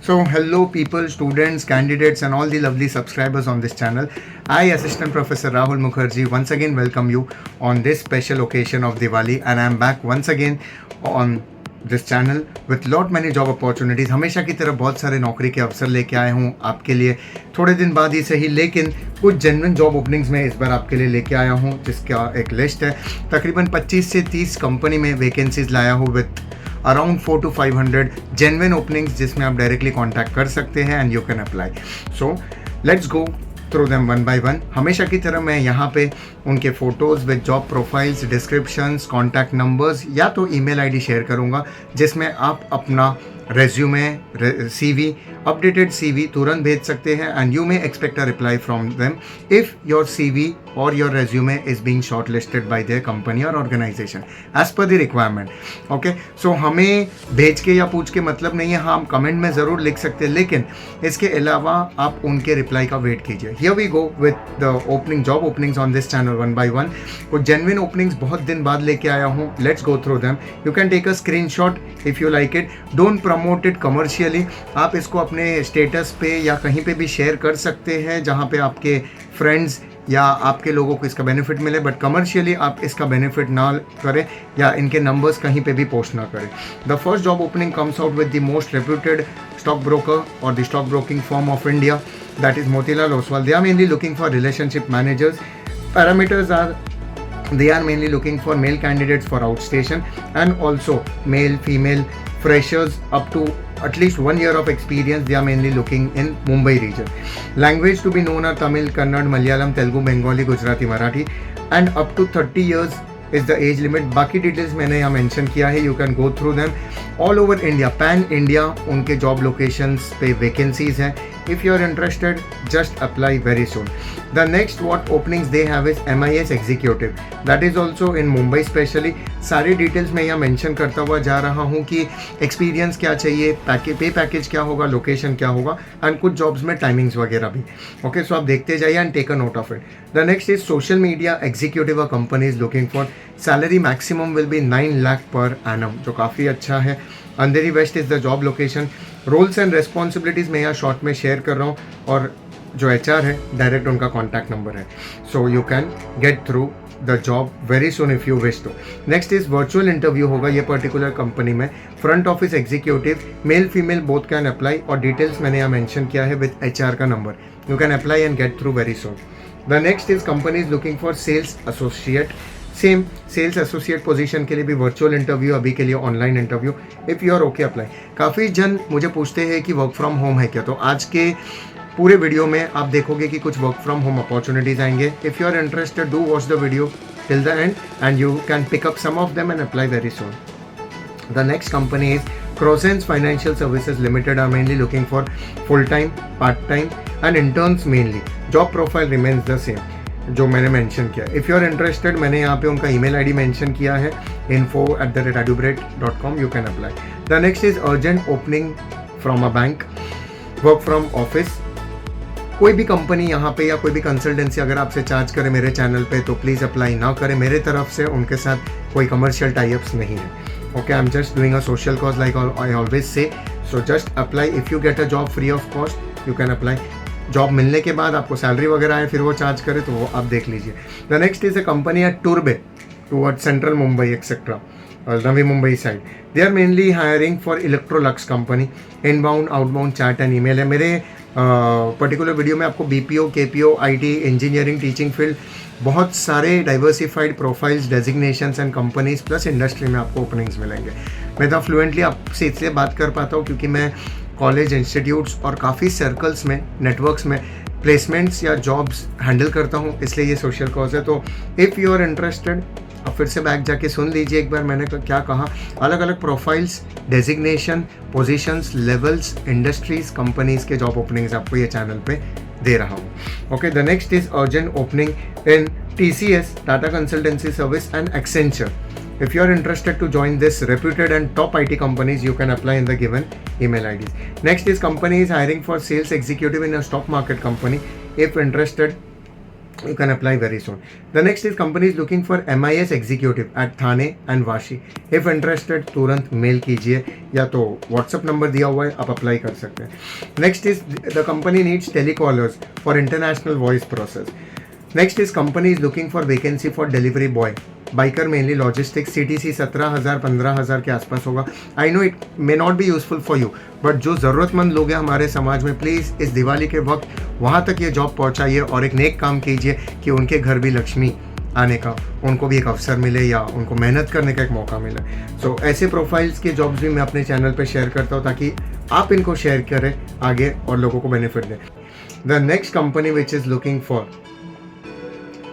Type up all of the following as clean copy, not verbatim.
So, hello, people, students, candidates, and all the lovely subscribers on this channel. I, Assistant Professor Rahul Mukherjee, once again welcome you on this special occasion of Diwali, and I'm back once again on this channel with lot many job opportunities. हमेशा की तरह बहुत सारे नौकरी के अवसर लेके आए हूँ आपके लिए, थोड़े दिन बाद ही सही, लेकिन कुछ जेन्युइन जॉब ओपनिंग्स में इस बार आपके लिए लेके आया हूँ, जिसका एक लिस्ट है। तकरीबन 25 से 30 कंपनी में वैकेंसीज लाया हूँ with around 400 to 500 genuine openings, जिसमें आप डायरेक्टली कॉन्टैक्ट कर सकते हैं and you can apply. So let's go through them one by one. हमेशा की तरह मैं यहाँ पे उनके photos with job profiles, descriptions, contact numbers या तो ईमेल आईडी शेयर करूँगा, जिसमें आप अपना रेज्यूमे, CV, अपडेटेड CV तुरंत भेज सकते हैं and you may expect a reply from them if your CV और your resume is being shortlisted by their company और organisation as per the requirement. Okay, so हमें भेज के या पूछ के मतलब नहीं है, हाँ हम कमेंट में ज़रूर लिख सकते हैं, लेकिन इसके अलावा आप उनके रिप्लाई का वेट कीजिए। Here we go with the opening job openings on this channel one by one. कुछ जेन्युइन ओपनिंग्स बहुत दिन बाद लेके आया हूँ, let's go through them. You can take a screenshot if you like it, don't promote it commercially. आप इसको अपने स्टेटस पे या कहीं पे भी शेयर कर सकते हैं जहाँ पे आपके फ्रेंड्स या आपके लोगों को इसका बेनिफिट मिले, बट कमर्शियली आप इसका बेनिफिट ना करें या इनके नंबर्स कहीं पे भी पोस्ट ना करें। The first job opening comes out with the most reputed stockbroker और the stock broking firm of India, that is Motilal Oswal. They are mainly looking for relationship managers. Parameters are they are mainly looking for male candidates for outstation and also male, female, freshers up to at least 1 year of experience. They are mainly looking in Mumbai region. Language to be known are Tamil, Kannada, Malayalam, Telugu, Bengali, Gujarati, Marathi, and up to 30 years is the age limit. बाकी details मैंने यहाँ mention किया है, you can go through them. All over India, pan India उनके job locations पे vacancies हैं। If you are interested just apply very soon. The next what openings they have is MIS executive, that is also in Mumbai specially. सारी details मैं यहाँ mention करता हुआ जा रहा हूँ कि एक्सपीरियंस क्या चाहिए, पे पैकेज क्या होगा, लोकेशन क्या होगा, एंड कुछ जॉब्स में टाइमिंग्स वगैरह भी। ओके, सो आप देखते जाइए and take a note of it. The next is social media executive, a company is looking for. Salary maximum will be 9 lakh per annum, जो काफ़ी अच्छा है। Andheri west is the job location. Roles and responsibilities मैं यहाँ short में share कर रहा हूँ, और जो HR है डायरेक्ट उनका कॉन्टैक्ट नंबर है, so you can get through the job very soon if you wish to. Next is virtual interview होगा ये पर्टिकुलर कंपनी में। Front office executive, male female both can apply, और details मैंने यहाँ mention किया है with HR का नंबर। You can apply and get through very soon. The next is company is looking for sales associate. Same sales associate position के लिए भी वर्चुअल इंटरव्यू, अभी के लिए online interview. If you are okay apply. काफ़ी जन मुझे पूछते हैं कि वर्क फ्रॉम होम है क्या, तो आज के पूरे वीडियो में आप देखोगे कि कुछ वर्क फ्रॉम होम अपॉर्चुनिटीज़ आएंगे। If you are interested do watch the video till the end and you can pick up some of them and apply very soon. The next company is Crosens Financial Services Limited, are mainly looking for full-time, part-time and interns mainly. Job profile remains the same जो मैंने mention किया. If you are interested, मैंने यहाँ पे उनका email ID mention किया है, info@adubret.com, you can apply. The next is urgent opening from a bank, work from office. कोई भी कंपनी यहाँ पे या कोई भी कंसल्टेंसी अगर आपसे चार्ज करे मेरे चैनल पे तो प्लीज़ अप्लाई ना करें. मेरे तरफ से उनके साथ कोई कमर्शियल टाइप्स नहीं है. Okay, I am just doing a social cause like I always say. So just apply. If you get a job free of cost you can apply. Job मिलने के बाद आपको सैलरी वगैरह आए फिर वो चार्ज करे तो वो आप देख लीजिए. The next is a company at टूरबे toward central Mumbai etcetera, Navi Mumbai side. They are mainly hiring for Electrolux company. Inbound outbound chat and email है. मेरे पर्टिकुलर वीडियो में आपको BPO, KPO, IT, engineering, teaching field, बहुत सारे diversified profiles, designations and companies plus industry में आपको openings मिलेंगे. मैं तो फ्लुएंटली आपसे इसलिए बात कर पाता हूँ क्योंकि मैं कॉलेज, इंस्टीट्यूट्स और काफ़ी सर्कल्स में, नेटवर्क्स में प्लेसमेंट्स या जॉब्स हैंडल करता हूँ, इसलिए ये सोशल कॉज है. तो इफ़ यू आर इंटरेस्टेड अब फिर से बैक जाके सुन लीजिए एक बार मैंने क्या कहा. अलग अलग profiles, designation, positions, levels, industries, companies के जॉब ओपनिंग्स आपको ये चैनल पे दे रहा हूँ. Okay, the next is urgent opening in TCS, Tata consultancy service and Accenture. If you are interested to join this reputed and top IT companies, you can apply in the given email IDs. Next is company is hiring for sales executive in a stock market company. If interested, You can apply very soon. The next is company is looking for MIS executive at Thane and Vashi. If interested तुरंत mail कीजिए या तो WhatsApp number दिया हुआ है, आप apply कर सकते हैं. Next is the company needs telecallers for international voice process. Next is company is looking for vacancy for delivery boy. Biker mainly logistics. CTC 17,000 15,000 के आसपास होगा. I know it may not be useful for you, but जो ज़रूरतमंद लोग हैं हमारे समाज में, प्लीज़ इस दिवाली के वक्त वहाँ तक ये जॉब पहुँचाइए और एक नेक काम कीजिए कि उनके घर भी लक्ष्मी आने का उनको भी एक अवसर मिले या उनको मेहनत करने का एक मौका मिले. सो ऐसे प्रोफाइल्स के जॉब्स भी मैं अपने चैनल पे शेयर करता हूँ ताकि आप इनको शेयर करें आगे और लोगों को बेनिफिट दें. The next company which is looking for,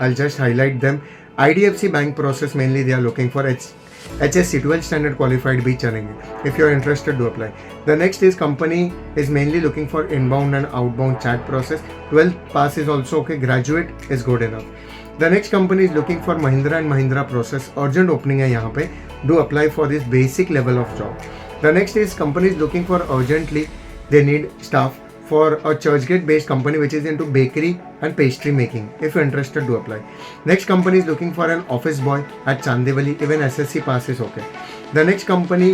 I'll just highlight them. IDFC Bank process mainly they are looking for HSC 12th standard qualified भी चलेंगे. If you are interested to apply. The next is company is mainly looking for inbound and outbound chat process. 12th pass is also okay. Graduate is good enough. The next company is looking for Mahindra and Mahindra process. Urgent opening है यहाँ पे. Do apply for this basic level of job. The next is company is looking for urgently. They need staff for a Churchgate based company which is into bakery and pastry making. If you're interested to apply. Next company is looking for an office boy at Chandivali. Even SSC pass is okay. The next company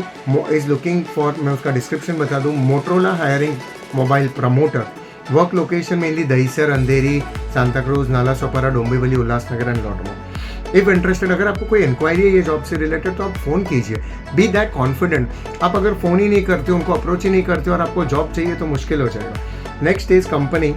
is looking for, मैं उसका description बता दूँ, Motorola hiring mobile promoter. Work location mainly Dahisar, Andheri, Santa Cruz, Nala Sopara, Dombivali, Ulhasnagar and lot more. If interested, अगर आपको कोई inquiry है ये job से रिलेटेड तो आप फ़ोन कीजिए. Be that confident. आप अगर फ़ोन ही नहीं करते, उनको अप्रोच ही नहीं करते और आपको जॉब चाहिए तो मुश्किल हो जाएगा. Next is company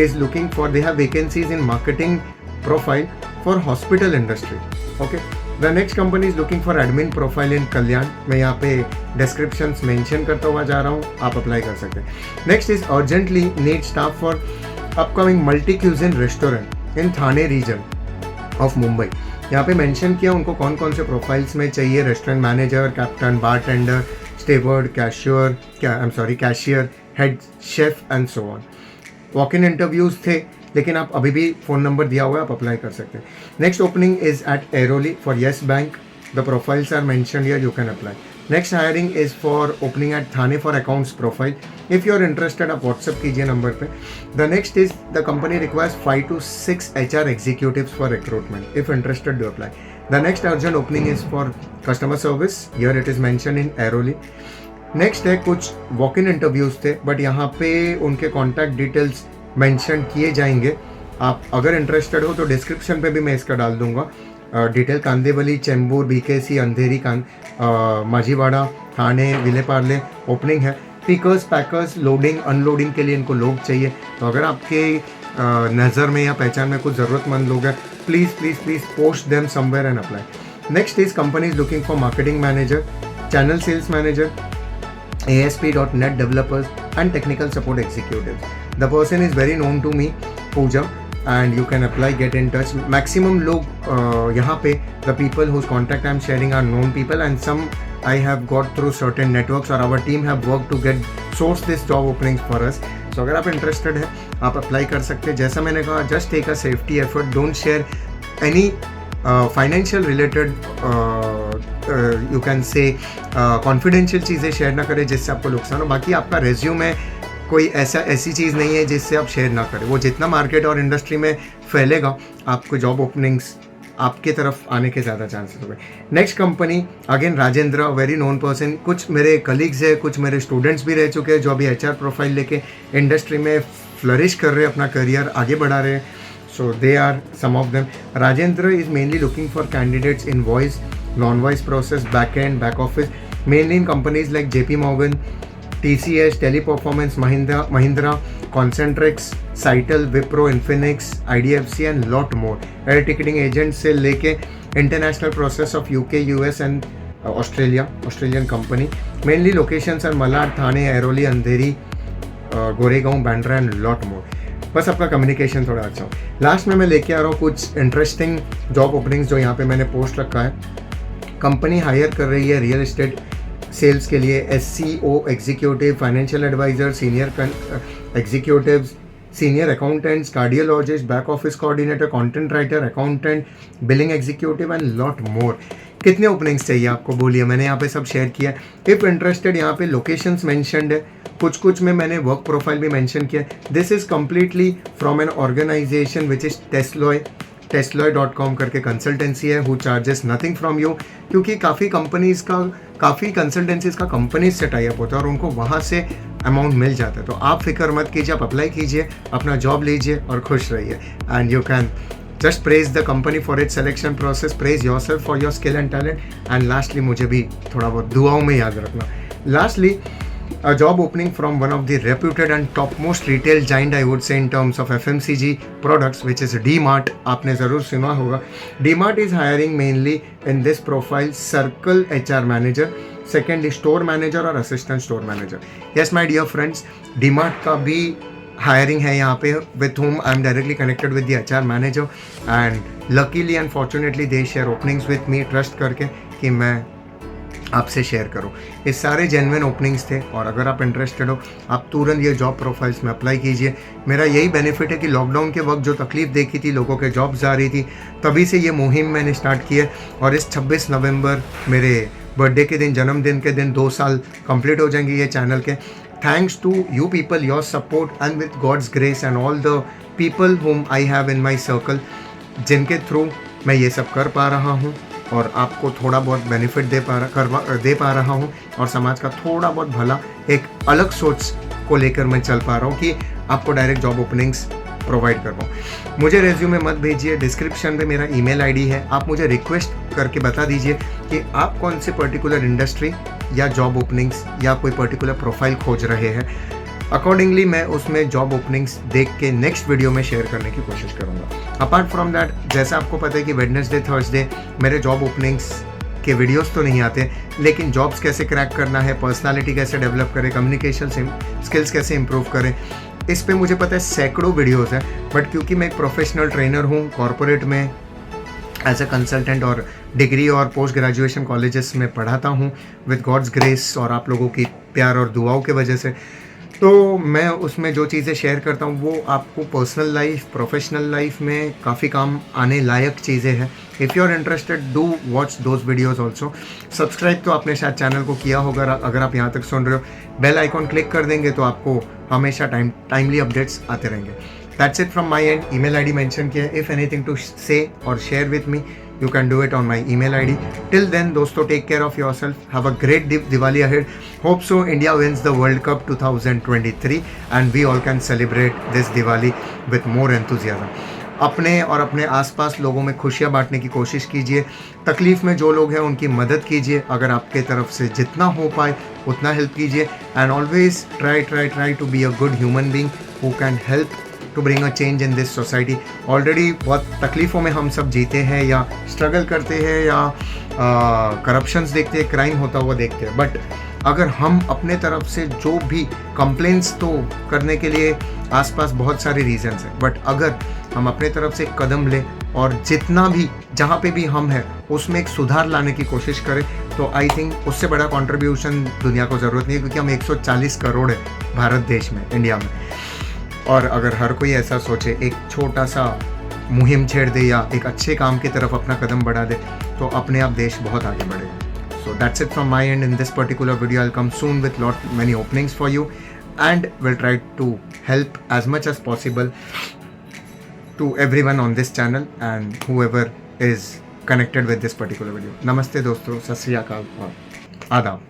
is looking for, they have vacancies in marketing profile for hospital industry. Okay. The next company is looking for admin profile in Kalyan. मैं यहाँ पे डिस्क्रिप्शन मेंशन करता हुआ जा रहा हूँ, आप अप्लाई कर सकते हैं. Next is urgently need staff for upcoming multi cuisine restaurant in Thane region of Mumbai. यहाँ पे मेंशन किया उनको कौन कौन से प्रोफाइल्स में चाहिए. Restaurant manager, captain, bartender, steward, cashier, head chef and so on. Walk in interviews थे लेकिन आप अभी भी फ़ोन नंबर दिया हुआ है, आप अप्लाई कर सकते हैं. Next opening is at Airoli for Yes Bank. The profiles are mentioned here, you can apply. Next hiring is for opening at Thane for accounts profile. If you are interested आप WhatsApp कीजिए number पे. The next is the company requires 5 to 6 HR executives for recruitment. If interested to apply. The next urgent opening is for customer service. Here it is mentioned in Airoli. Next है कुछ walk in interviews थे but यहाँ पे उनके contact details mention किए जाएंगे. आप अगर इंटरेस्टेड हो तो डिस्क्रिप्शन पे भी मैं इसका डाल दूंगा डिटेल. कांदेवली, चेंबूर, BKC, अंधेरी, माजीवाड़ा, थाने, विलेपार्ले ओपनिंग है. पिकर्स, पैकर्स, लोडिंग अनलोडिंग के लिए इनको लोग चाहिए. तो अगर आपके नज़र में या पहचान में कुछ ज़रूरतमंद लोग हैं, please post them somewhere and apply. Next is company is looking for marketing manager, channel sales manager, ASP.NET developers and technical support executives. The person is very known to me, Pooja, and you can apply, get in touch. Maximum लोग यहाँ पे the people whose contact I am sharing are known people and some I have got through certain networks or our team have worked to get source this job openings for us. So अगर आप interested है आप apply कर सकते हैं. जैसा मैंने कहा, just take a safety effort, don't share any financial related you can say confidential चीज़ें शेयर ना करें जिससे आपको नुकसान हो. बाकी आपका रेज्यूमे कोई ऐसी चीज़ नहीं है जिससे आप शेयर ना करें. वो जितना मार्केट और इंडस्ट्री में फैलेगा आपको जॉब ओपनिंग्स आपके तरफ आने के ज़्यादा चांसेस हो गए. Next company again Rajendra, very known person. कुछ मेरे कलीग्स हैं, कुछ मेरे स्टूडेंट्स भी रह चुके हैं जो अभी HR प्रोफाइल लेके इंडस्ट्री में फ्लरिश कर रहे हैं, अपना करियर आगे बढ़ा रहे हैं. So they are some of them. Rajendra is mainly looking for candidates in voice, non-voice process, back-end, back office, mainly in companies like JP Morgan, TCS, Teleperformance, Mahindra, Concentrix, Citel, Wipro, Infinix, IDFC and lot more. Air ticketing agents से लेके international process of UK, US and Australian company. Mainly locations are Malad, Thane, Airoli, Andheri, Goregaon, Bandra and lot more. बस आपका communication थोड़ा अच्छा हो. Last में मैं लेके आ रहा हूँ कुछ इंटरेस्टिंग जॉब ओपनिंग्स जो यहाँ पे मैंने पोस्ट रखा है. कंपनी हायर कर रही है रियल एस्टेट सेल्स के लिए SCO executive, financial adviser, senior executives, senior accountants, cardiologist, back office coordinator, content writer, accountant, billing executive and lot more. कितने ओपनिंग्स चाहिए आपको बोलिए, मैंने यहाँ पे सब शेयर किया है। इफ इंटरेस्टेड, यहाँ पे लोकेशंस मेंशन्ड है, कुछ में मैंने वर्क प्रोफाइल भी मेंशन किया है। This is completely from an organisation which is टेस्लॉय.com करके कंसल्टेंसी है, who charges nothing from you, क्योंकि काफ़ी कंसल्टेंसीज का कंपनीज से टाई अप होता है और उनको वहाँ से अमाउंट मिल जाता है। तो आप फिक्र मत कीजिए, आप अप्लाई कीजिए, अपना जॉब लीजिए और खुश रहिए। And you can just praise the company for it selection process, praise your self for your skill and talent, and lastly मुझे भी थोड़ा बहुत दुआओं में याद रखना। Lastly, a job opening from one of the reputed and topmost retail giant, I would say, in terms of FMCG products, which is DMart. आपने ज़रूर सुना होगा। DMart is hiring mainly in this profile circle HR manager, secondly store manager और assistant store manager. Yes my dear friends, DMart का भी hiring है यहाँ पे, with whom I am directly connected with the HR manager, and luckily and fortunately they share openings with me, trust करके कि मैं आपसे शेयर करो। ये सारे जेन्युइन ओपनिंग्स थे और अगर आप इंटरेस्टेड हो, आप तुरंत ये जॉब प्रोफाइल्स में अप्लाई कीजिए। मेरा यही बेनिफिट है कि लॉकडाउन के वक्त जो तकलीफ देखी थी, लोगों के जॉब्स आ रही थी, तभी से ये मुहिम मैंने स्टार्ट की है। और इस 26 नवंबर मेरे बर्थडे के दिन, जन्मदिन के दिन 2 साल कंप्लीट हो जाएंगे ये चैनल के। Thanks to you people, your support, and with God's grace and all the people whom I have in my circle, जिनके थ्रू मैं ये सब कर पा रहा हूँ और आपको थोड़ा बहुत बेनिफिट दे पा रहा हूँ और समाज का थोड़ा बहुत भला, एक अलग सोच को लेकर मैं चल पा रहा हूँ कि आपको डायरेक्ट जॉब ओपनिंग्स प्रोवाइड कर पाऊँ। मुझे रेज्यूमे मत भेजिए, डिस्क्रिप्शन में मेरा ईमेल आईडी है, आप मुझे रिक्वेस्ट करके बता दीजिए कि आप कौन से पर्टिकुलर इंडस्ट्री या जॉब ओपनिंग्स या कोई पर्टिकुलर प्रोफाइल खोज रहे हैं। अकॉर्डिंगली मैं उसमें जॉब ओपनिंग्स देख के नेक्स्ट वीडियो में शेयर करने की कोशिश करूँगा। अपार्ट फ्रॉम दैट, जैसा आपको पता है कि वेडनेसडे थर्सडे मेरे जॉब ओपनिंग्स के वीडियोस तो नहीं आते, लेकिन जॉब्स कैसे क्रैक करना है, पर्सनालिटी कैसे डेवलप करें, कम्युनिकेशन स्किल्स कैसे इंप्रूव करें, इस पे मुझे पता है सैकड़ों वीडियोस हैं। बट क्योंकि मैं एक प्रोफेशनल ट्रेनर हूँ, कॉरपोरेट में एज अ कंसल्टेंट और डिग्री और पोस्ट ग्रेजुएशन कॉलेजेस में पढ़ाता हूँ विद गॉड्स ग्रेस और आप लोगों की प्यार और दुआओं के वजह से, तो मैं उसमें जो चीज़ें शेयर करता हूँ वो आपको पर्सनल लाइफ, प्रोफेशनल लाइफ में काफ़ी काम आने लायक चीज़ें हैं। If you are interested, do watch those videos also. Subscribe तो आपने शायद चैनल को किया होगा, अगर आप यहाँ तक सुन रहे हो, बेल आइकॉन क्लिक कर देंगे तो आपको हमेशा टाइमली अपडेट्स आते रहेंगे। That's it from my and. Email ID mention किया है, इफ़ एनीथिंग टू से और share with me, you can do it on my email ID. Till then दोस्तों, take care of yourself, have a great Diwali ahead. Hope so India wins the World Cup 2023 and we all can celebrate this Diwali with more enthusiasm. अपने और अपने आसपास लोगों में खुशियाँ बांटने की कोशिश कीजिए, तकलीफ़ में जो लोग हैं उनकी मदद कीजिए, अगर आपके तरफ से जितना हो पाए उतना हेल्प कीजिए, and always try to be a good human being who can help to bring a change in this society. Already बहुत तकलीफ़ों में हम सब जीते हैं या स्ट्रगल करते हैं या करप्शंस देखते हैं, क्राइम होता हुआ देखते हैं, बट अगर हम अपने तरफ से जो भी कंप्लेंट्स तो करने के लिए आसपास बहुत सारे रीजंस हैं, बट अगर हम अपने तरफ से एक कदम लें और जितना भी जहाँ पे भी हम हैं उसमें एक सुधार लाने की कोशिश करें, तो आई थिंक उससे बड़ा कंट्रीब्यूशन दुनिया को ज़रूरत नहीं है, क्योंकि हम 140 करोड़ है भारत देश में, इंडिया में। और अगर हर कोई ऐसा सोचे, एक छोटा सा मुहिम छेड़ दे या एक अच्छे काम की तरफ अपना कदम बढ़ा दे, तो अपने आप देश बहुत आगे बढ़ेगा। So that's it from my end in this particular video. I come soon with lot many openings for you and will try to help as much as possible to everyone on this channel and whoever is connected with this particular video. Namaste दोस्तों, सत श्री अकाल और आदाब।